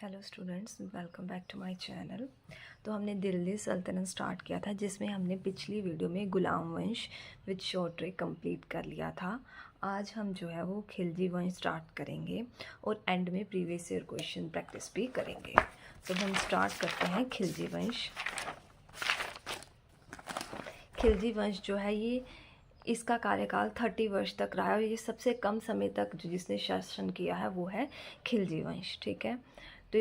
Hello students, welcome back to my channel. तो हमने दिल्ली सल्तनत स्टार्ट किया था, जिसमें हमने पिछली वीडियो में गुलाम वंश विद शॉर्ट ट्रिक कंप्लीट कर लिया था। आज हम जो है वो खिलजी वंश स्टार्ट करेंगे और एंड में प्रीवियस ईयर क्वेश्चन प्रैक्टिस भी करेंगे। तो हम स्टार्ट करते हैं खिलजी वंश। खिलजी वंश जो है ये इसका कार्यकाल 30 वर्ष तक रहा है और ये सबसे कम समय तक जिसने शासन किया है वो है खिलजी वंश। ठीक है, तो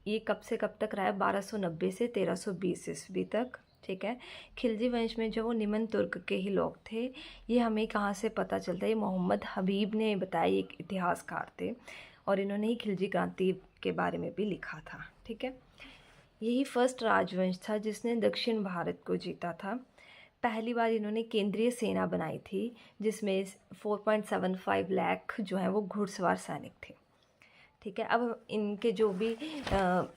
ये कब से कब तक रहा है? 1290 से 1320 ईस्वी तक। ठीक है, खिलजी वंश में जो वो निमन तुर्क के ही लोग थे। ये हमें कहाँ से पता चलता है? ये मोहम्मद हबीब ने बताया, एक इतिहासकार थे और इन्होंने ही खिलजी क्रांति के बारे में भी लिखा था। ठीक है, यही फर्स्ट राजवंश था जिसने दक्षिण भारत को जीता था। पहली बार इन्होंने केंद्रीय सेना बनाई थी, जिसमें 4.75 लाख जो है वो घुड़सवार सैनिक थे। ठीक है, अब इनके जो भी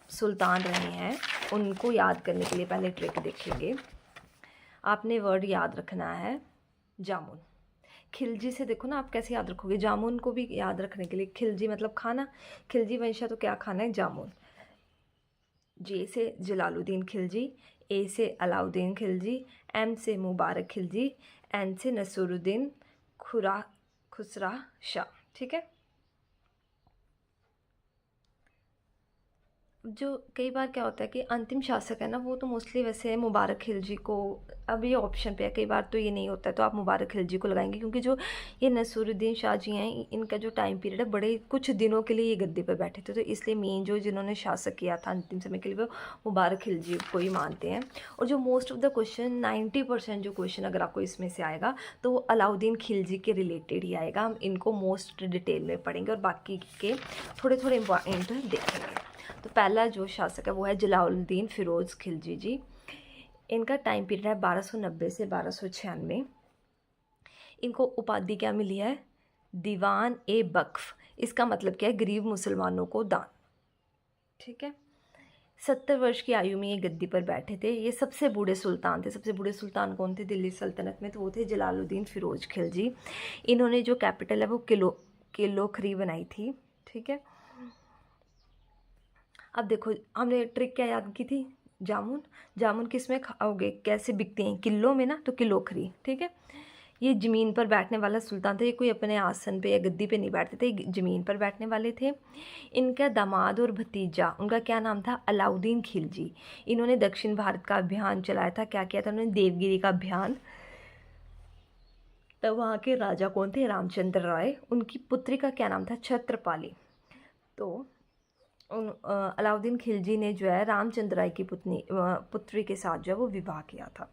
सुल्तान रहे हैं उनको याद करने के लिए पहले ट्रिक देखेंगे। आपने वर्ड याद रखना है जामुन। खिलजी से देखो ना, आप कैसे याद रखोगे? जामुन को भी याद रखने के लिए, खिलजी मतलब खाना, खिलजी वंशा तो क्या खाना है? जामुन। जे से जलालुद्दीन खिलजी, ए से अलाउद्दीन खिलजी, एम से मुबारक खिलजी, एन से नसरुद्दीन खुसरा शाह। ठीक है, जो कई बार क्या होता है कि अंतिम शासक है ना, वो तो मोस्टली वैसे मुबारक खिलजी को, अब ये ऑप्शन पे है, कई बार तो ये नहीं होता है तो आप मुबारक खिलजी को लगाएंगे, क्योंकि जो ये नसरुद्दीन शाह जी हैं इनका जो टाइम पीरियड है बड़े कुछ दिनों के लिए ये गद्दी पर बैठे थे, तो इसलिए मेन जो जिन्होंने शासक किया था अंतिम समय के लिए वो मुबारक खिलजी को ही मानते हैं। और जो मोस्ट ऑफ द क्वेश्चन 90% जो क्वेश्चन अगर आपको इसमें से आएगा तो वो अलाउद्दीन खिलजी के रिलेटेड ही आएगा। हम इनको मोस्ट डिटेल में पढ़ेंगे और बाकी के थोड़े थोड़े इंपॉर्टेंट देखेंगे। तो पहला जो शासक है वो है जलालुद्दीन फिरोज़ खिलजी जी। इनका टाइम पीरियड है 1290 से 1296। इनको उपाधि क्या मिली है? दीवान ए बख्फ। इसका मतलब क्या है? गरीब मुसलमानों को दान। ठीक है, 70 वर्ष की आयु में ये गद्दी पर बैठे थे। ये सबसे बूढ़े सुल्तान थे। सबसे बूढ़े सुल्तान कौन थे दिल्ली सल्तनत में? तो वो थे जलालुद्दीन फिरोज़ खिलजी। इन्होंने जो कैपिटल है वो किलोखरी बनाई थी। ठीक है, अब देखो हमने ट्रिक क्या याद की थी? जामुन। जामुन किस में खाओगे? कैसे बिकते हैं? किलो में ना, तो किलोखरी। ठीक है, ये ज़मीन पर बैठने वाला सुल्तान था। ये कोई अपने आसन पे या गद्दी पे नहीं बैठते थे, ज़मीन पर बैठने वाले थे। इनका दामाद और भतीजा, उनका क्या नाम था? अलाउद्दीन खिलजी। इन्होंने दक्षिण भारत का अभियान चलाया था। क्या किया था उन्होंने? देवगिरी का अभियान। तब वहाँ के राजा कौन थे? रामचंद्र राय। उनकी पुत्री का क्या नाम था? छत्रपाली। तो अलाउद्दीन खिलजी ने जो है रामचंद्र राय की पुत्री के साथ जो है वो विवाह किया था।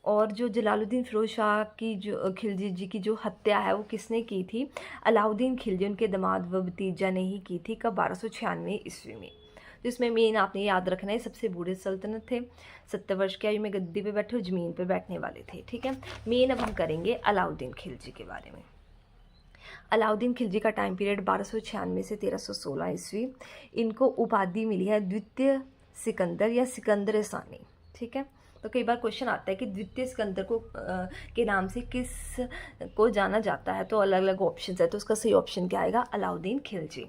और जो जलालुद्दीन फिरोज शाह की जो खिलजी जी की जो हत्या है वो किसने की थी? अलाउद्दीन खिलजी, उनके दामाद व भतीजा ने ही की थी। कब? 1296 ईस्वी में। जिसमें मेन आपने याद रखना है, सबसे बूढ़े सल्तनत थे, 70 वर्ष की आयु में गद्दी पे बैठे और ज़मीन पे बैठने वाले थे। ठीक है, मेन अब हम करेंगे अलाउद्दीन खिलजी के बारे में। अलाउद्दीन खिलजी का टाइम पीरियड 1296 से 1316 ईस्वी। इनको उपाधि मिली है द्वितीय सिकंदर या सिकंदर सानी। ठीक है, तो कई बार क्वेश्चन आता है कि द्वितीय सिकंदर को के नाम से किस को जाना जाता है, तो अलग अलग ऑप्शन है, तो उसका सही ऑप्शन क्या आएगा? अलाउद्दीन खिलजी।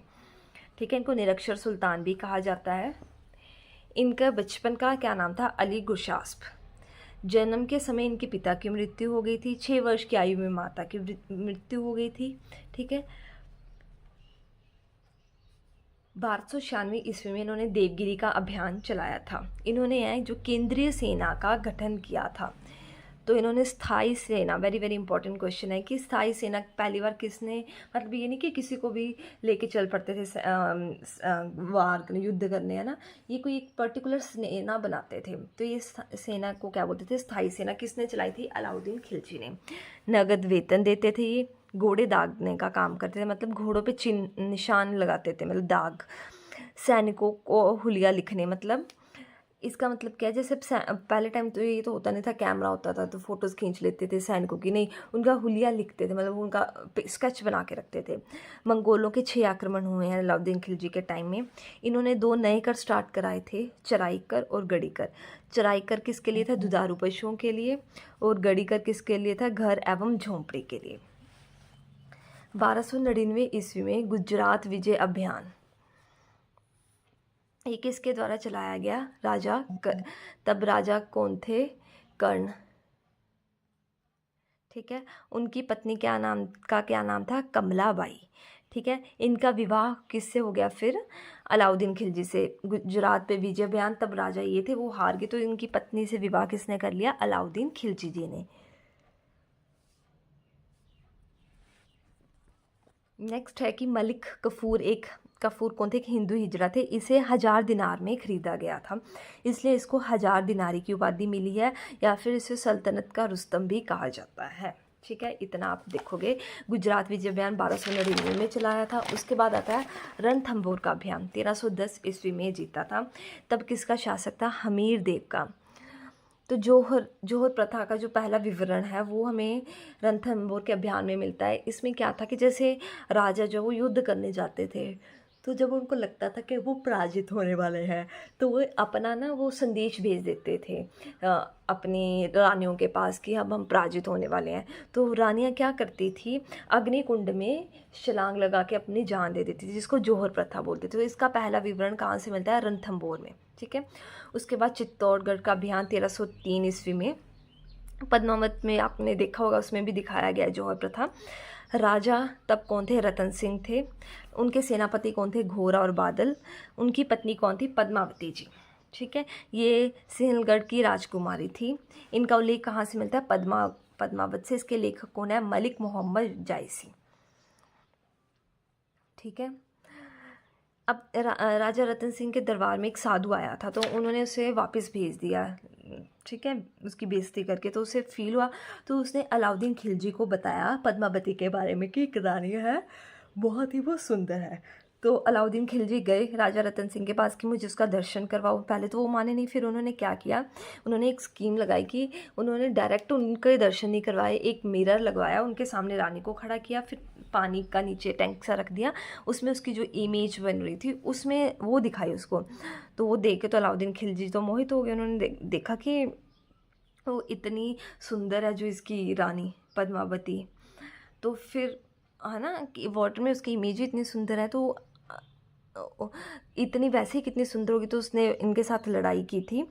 ठीक है, इनको निरक्षर सुल्तान भी कहा जाता है। इनका बचपन का क्या नाम था? अली गुशास्प। जन्म के समय इनके पिता की मृत्यु हो गई थी। 6 वर्ष की आयु में माता की मृत्यु हो गई थी। ठीक है, 1296 ईस्वी में इन्होंने देवगिरी का अभियान चलाया था। इन्होंने जो केंद्रीय सेना का गठन किया था, तो इन्होंने स्थाई सेना, वेरी वेरी इंपॉर्टेंट क्वेश्चन है कि स्थाई सेना पहली बार किसने, मतलब ये नहीं कि किसी को भी लेके चल पड़ते थे वार युद्ध करने, है ना, ये कोई एक पर्टिकुलर सेना बनाते थे। तो ये सेना को क्या बोलते थे? स्थाई सेना। किसने चलाई थी? अलाउद्दीन खिलजी ने। नगद वेतन देते थे। ये घोड़े दागने का काम करते थे, मतलब घोड़ों पे चिन्ह निशान लगाते थे, मतलब दाग। सैनिकों को हुलिया लिखने, मतलब इसका मतलब क्या है? जैसे पहले टाइम तो ये तो होता नहीं था, कैमरा होता था तो फोटोज़ खींच लेते थे सैनिकों की, नहीं, उनका हुलिया लिखते थे, मतलब उनका स्केच बना के रखते थे। मंगोलों के 6 आक्रमण हुए हैं अलाउद्दीन खिलजी के टाइम में। इन्होंने 2 नए कर स्टार्ट कराए थे, चराई कर और गड़ी कर। चराई कर किसके लिए था? दुधारू पशुओं के लिए। और गड़ी कर किसके लिए था? घर एवं झोंपड़ी के लिए। 1299 ईस्वी में गुजरात विजय अभियान। ये किसके द्वारा चलाया गया? तब राजा कौन थे? कर्ण। ठीक है, उनकी पत्नी क्या नाम था? कमलाबाई। ठीक है, इनका विवाह किससे हो गया फिर? अलाउद्दीन खिलजी से। गुजरात पे विजय बयान, तब राजा ये थे, वो हार गए, तो इनकी पत्नी से विवाह किसने कर लिया? अलाउद्दीन खिलजी जी ने। नेक्स्ट है कि मलिक कफूर कौन थे? एक हिंदू हिजड़ा थे, इसे 1000 दिनार में खरीदा गया था, इसलिए इसको 1000 दिनारी की उपाधि मिली है, या फिर इसे सल्तनत का रुस्तम भी कहा जाता है। ठीक है, इतना आप देखोगे। गुजरात विजय अभियान 1299 में चलाया था। उसके बाद आता है रणथंभौर का अभियान, 1310 ईस्वी में जीता था। तब किसका शासक था? हमीर देव का। तो जोहर प्रथा का जो पहला विवरण है वो हमें रणथंभौर के अभियान में मिलता है। इसमें क्या था कि जैसे राजा जो वो युद्ध करने जाते थे, तो जब उनको लगता था कि वो पराजित होने वाले हैं, तो वो अपना ना वो संदेश भेज देते थे अपनी रानियों के पास कि अब हम पराजित होने वाले हैं। तो रानियां क्या करती थी? अग्निकुंड में छलांग लगा के अपनी जान दे देती थी, जिसको जोहर प्रथा बोलते थे। तो इसका पहला विवरण कहाँ से मिलता है? रणथंभौर में। ठीक है, उसके बाद चित्तौड़गढ़ का अभियान 1303 ईस्वी में। पद्मावत में आपने देखा होगा, उसमें भी दिखाया गया है जोहर प्रथा। राजा तब कौन थे? रतन सिंह थे। उनके सेनापति कौन थे? घोरा और बादल। उनकी पत्नी कौन थी? पद्मावती जी। ठीक है, ये सिंहलगढ़ की राजकुमारी थी। इनका उल्लेख कहाँ से मिलता है? पद्मावत से। इसके लेखक कौन है? मलिक मोहम्मद जायसी। ठीक है, अब राजा रतन सिंह के दरबार में एक साधु आया था, तो उन्होंने उसे वापस भेज दिया। ठीक है, उसकी बेइज्जती करके, तो उसे फील हुआ, तो उसने अलाउद्दीन खिलजी को बताया पद्मावती के बारे में कि एक रानी है, बहुत ही वो सुंदर है। तो अलाउद्दीन खिलजी गए राजा रतन सिंह के पास कि मुझे उसका दर्शन करवाओ। पहले तो वो माने नहीं, फिर उन्होंने क्या किया, उन्होंने एक स्कीम लगाई कि उन्होंने डायरेक्ट उनके दर्शन नहीं करवाए, एक मिरर लगवाया, उनके सामने रानी को खड़ा किया, फिर पानी का नीचे टैंक सा रख दिया, उसमें उसकी जो इमेज बन रही थी उसमें वो दिखाई उसको। तो वो देख के तो अलाउद्दीन खिलजी तो मोहित हो गए। उन्होंने देखा कि वो इतनी सुंदर है जो इसकी रानी पद्मावती, तो फिर है ना कि वाटर में उसकी इमेज ही इतनी सुंदर है, तो इतनी वैसे ही कितनी सुंदर होगी, तो उसने इनके साथ लड़ाई की थी।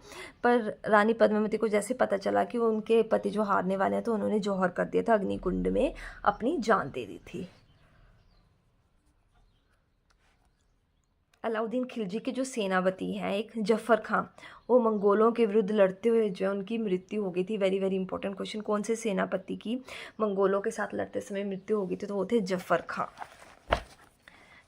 पर रानी पद्मावती को जैसे पता चला कि वो उनके पति जो हारने वाले हैं, तो उन्होंने जौहर कर दिया था, अग्निकुंड में अपनी जान दे दी थी। अलाउद्दीन खिलजी के जो सेनापति हैं एक जफ़र खां, वो मंगोलों के विरुद्ध लड़ते हुए जो उनकी मृत्यु हो गई थी। वेरी वेरी इंपॉर्टेंट क्वेश्चन, कौन से सेनापति की मंगोलों के साथ लड़ते समय मृत्यु हो गई थी? तो वो थे जफ़र खां।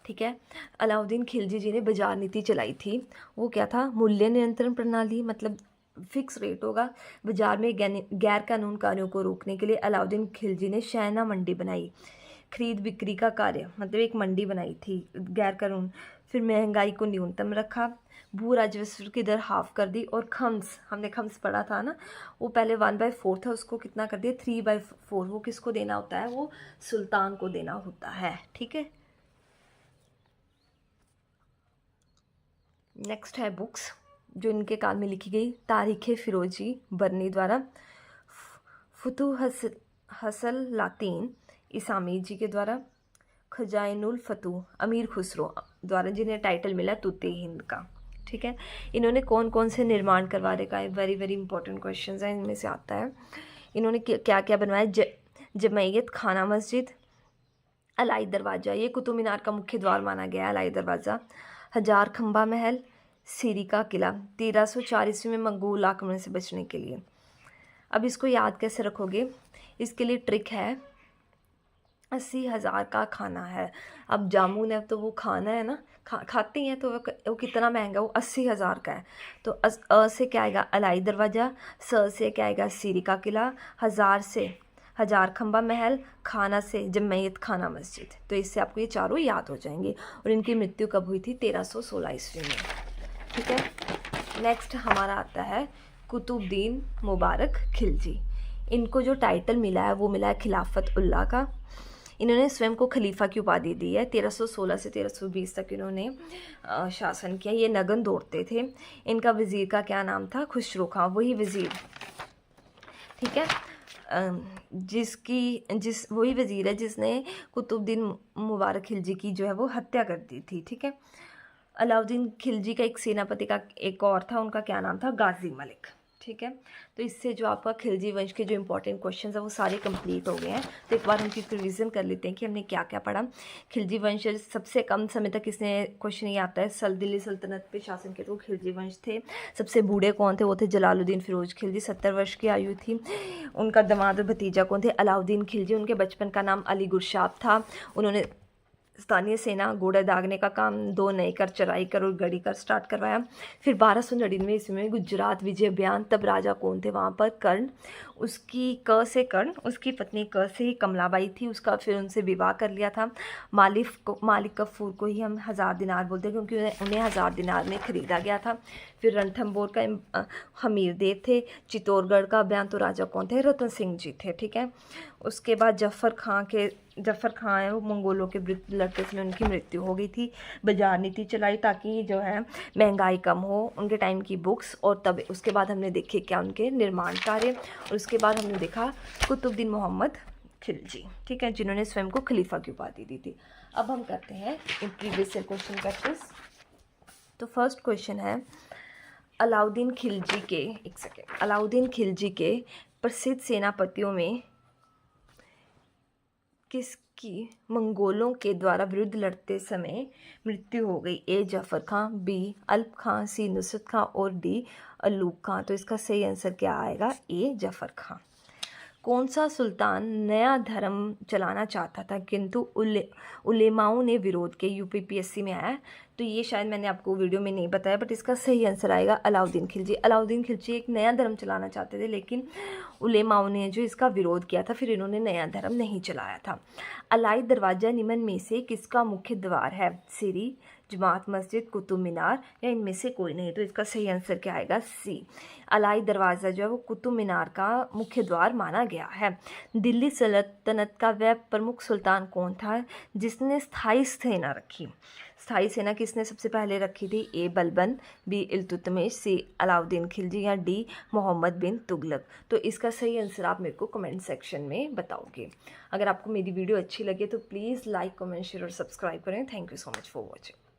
ठीक है, अलाउद्दीन खिलजी जी ने बाजार नीति चलाई थी। वो क्या था? मूल्य नियंत्रण प्रणाली, मतलब फिक्स रेट होगा। बाजार में गैर कानून कार्यों को रोकने के लिए अलाउद्दीन खिलजी ने शहना मंडी बनाई। खरीद बिक्री का कार्य, मतलब एक मंडी बनाई थी गैर कानून। फिर महंगाई को न्यूनतम रखा, भू राजस्व की दर हाफ कर दी, और खम्स, हमने खम्स पढ़ा था ना, वो पहले 1/4 था, उसको कितना कर दिया? 3/4। वो किसको देना होता है? वो सुल्तान को देना होता है। ठीक है, नेक्स्ट है बुक्स जो इनके काल में लिखी गई। तारीख़ फ़िरोज़ी बरनी द्वारा, हसल लातीन इसामी जी के द्वारा, खजाइनुल फतूह अमीर खुसरो द्वारा, जिन्हें टाइटल मिला तुत्ते हिंद का। ठीक है, इन्होंने कौन कौन से निर्माण करवा रखा है? वेरी वेरी इंपॉर्टेंट क्वेश्चन है, इनमें से आता है इन्होंने क्या क्या बनवाया? जमैयत खाना मस्जिद, अलाई दरवाज़ा, ये कुतुब मीनार का मुख्य द्वार माना गया है अलाई दरवाज़ा, हजार खंबा महल, सीरी का किला, 1304 ईस्वी में मंगोल आक्रमण से बचने के लिए। अब इसको याद कैसे रखोगे? इसके लिए ट्रिक है, 80,000 का खाना है। अब जामुन है तो वो खाना है ना, खाते हैं, तो वो कितना महंगा? वो 80,000 का है। तो अ से क्या आएगा? अलाई दरवाज़ा, स से क्या आएगा? सीरी का किला, हजार से हजार खंबा महल, खाना से जमैयत खाना मस्जिद। तो इससे आपको ये चारों याद हो जाएंगे। और इनकी मृत्यु कब हुई थी? 1316 ईस्वी में। ठीक है, नेक्स्ट हमारा आता है कुतुबुद्दीन मुबारक खिलजी। इनको जो टाइटल मिला है वो मिला है खिलाफत उल्लाह का। इन्होंने स्वयं को खलीफा की उपाधि दी है। 1316 से 1320 तक इन्होंने शासन किया। ये नगन दौड़ते थे। इनका वज़ीर का क्या नाम था? खुसरो खां, वही वज़ीर। ठीक है, वही वज़ीर है जिसने कुतुबुद्दीन मुबारक खिलजी की जो है वो हत्या कर दी थी। ठीक है, अलाउद्दीन खिलजी का एक सेनापति का एक और था, उनका क्या नाम था, गाजी मलिक। ठीक है, तो इससे जो आपका खिलजी वंश के जो इंपॉर्टेंट क्वेश्चंस है वो सारे कंप्लीट हो गए हैं। तो एक बार उनकी रिवीजन कर लेते हैं कि हमने क्या क्या पढ़ा। खिलजी वंश सबसे कम समय तक इसने क्वेश्चन ये आता है, दिल्ली सल्तनत पे शासन के तो खिलजी वंश थे। सबसे बूढ़े कौन थे, वो थे जलालुद्दीन फिरोज खिलजी, 70 वर्ष की आयु थी। उनका दामाद और भतीजा कौन थे, अलाउद्दीन खिलजी। उनके बचपन का नाम अली गुरशाब था। उन्होंने स्थानीय सेना घोड़ा दागने का काम 2 नए कर, चराई कर और गढ़ी कर स्टार्ट करवाया। फिर 1299 ईस्वी में गुजरात विजय अभियान, तब राजा कौन थे वहाँ पर, कर्ण। उसकी क से कर्ण, उसकी पत्नी क से ही कमलाबाई थी, उसका फिर उनसे विवाह कर लिया था। मालिक कफूर को ही हम 1000 दिनार बोलते हैं क्योंकि उन्हें 1000 दिनार में ख़रीदा गया था। फिर रणथंभौर का हमीर देव थे। चित्तौड़गढ़ का अभियान तो राजा कौन थे, रतन सिंह जी थे। ठीक है, उसके बाद जफ़र खां है, वो मंगोलों के विरुद्ध लड़ते समय उनकी मृत्यु हो गई थी। बाजार नीति चलाई ताकि जो है महंगाई कम हो, उनके टाइम की बुक्स। और तब उसके बाद हमने देखे क्या उनके निर्माण कार्य, और उसके बाद हमने देखा कुतुबुद्दीन मोहम्मद खिलजी। ठीक है, जिन्होंने स्वयं को खलीफा की उपाधि दी थी। अब हम करते हैं प्रीवियस ईयर क्वेश्चन प्रैक्टिस। तो फर्स्ट क्वेश्चन है, अलाउद्दीन खिलजी के प्रसिद्ध सेनापतियों में किसकी मंगोलों के द्वारा विरुद्ध लड़ते समय मृत्यु हो गई। ए जफ़र खां, बी अल्प खां, सी नुसरत खां और डी अयूब खां। तो इसका सही आंसर क्या आएगा, ए जफ़र खां। कौन सा सुल्तान नया धर्म चलाना चाहता था किंतु उलेमाओं ने विरोध किया। यूपीपीएससी में आया, तो ये शायद मैंने आपको वीडियो में नहीं बताया, बट इसका सही आंसर आएगा अलाउद्दीन खिलजी। अलाउद्दीन खिलजी एक नया धर्म चलाना चाहते थे, लेकिन उलेमाओं ने जो इसका विरोध किया था, फिर इन्होंने नया धर्म नहीं चलाया था। अलाई दरवाज़ा निम्न में से किसका मुख्य द्वार है, सीरी, जमात मस्जिद, कुतुब मीनार या इनमें से कोई नहीं। तो इसका सही आंसर क्या आएगा, सी। अलाई दरवाज़ा जो है वो कुतुब मीनार का मुख्य द्वार माना गया है। दिल्ली सल्तनत का वह प्रमुख सुल्तान कौन था जिसने स्थायी सेना रखी। स्थायी सेना किसने सबसे पहले रखी थी, ए बलबन, बी इल्तुतमिश, सी अलाउद्दीन खिलजी या डी मोहम्मद बिन तुगलक। तो इसका सही आंसर आप मेरे को कमेंट सेक्शन में बताओगे। अगर आपको मेरी वीडियो अच्छी लगे तो प्लीज़ लाइक, कमेंट, शेयर और सब्सक्राइब करें। Thank you so much for watching.